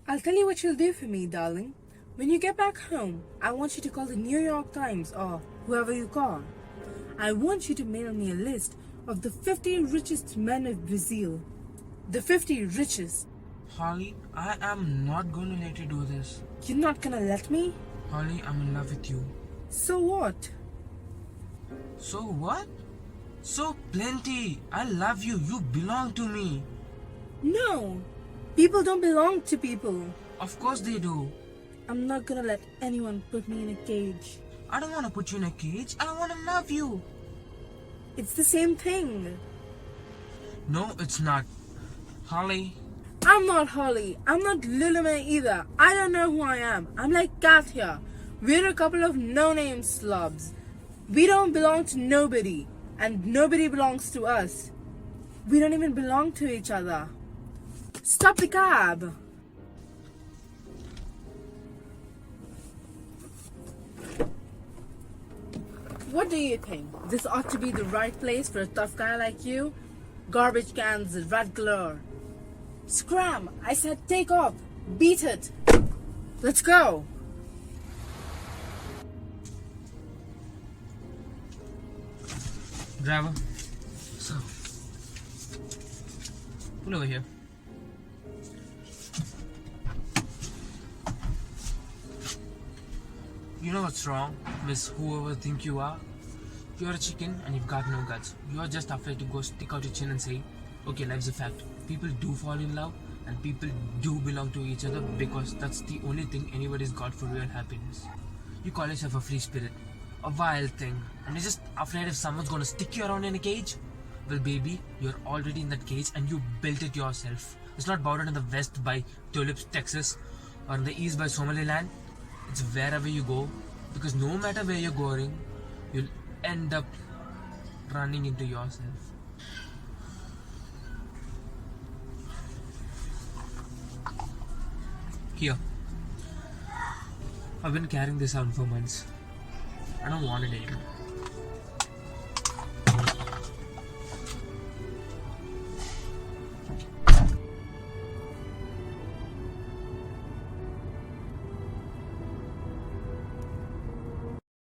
I'll tell you what you'll do for me, darling. When you get back home, I want you to call the New York Times or whoever you call. I want you to mail me a list of the 50 richest men of Brazil. The 50 richest. Holly, I am not going to let you do this. You're not gonna let me? Holly, I'm in love with you. So what? So what? So plenty. I love you. You belong to me. No! People don't belong to people. Of course they do. I'm not gonna let anyone put me in a cage. I don't want to put you in a cage. I want to love you. It's the same thing. No, it's not. Holly. I'm not Holly. I'm not Lulume either. I don't know who I am. I'm like Kath here. We're a couple of no-name slobs. We don't belong to nobody. And nobody belongs to us. We don't even belong to each other. Stop the cab. What do you think? This ought to be the right place for a tough guy like you? Garbage cans, red glare. Scram! I said take off. Beat it. Let's go. Driver. So. Pull over here. You know what's wrong, Miss Whoever think you are? You're a chicken and you've got no guts. You're just afraid to go stick out your chin and say, okay, life's a fact. People do fall in love and people do belong to each other because that's the only thing anybody's got for real happiness. You call yourself a free spirit, a wild thing, and you're just afraid if someone's gonna stick you around in a cage? Well, baby, you're already in that cage and you built it yourself. It's not bordered in the west by Tulips, Texas, or in the east by Somaliland. It's wherever you go, because no matter where you're going, you'll end up running into yourself. Here. I've been carrying this out for months. I don't want it anymore.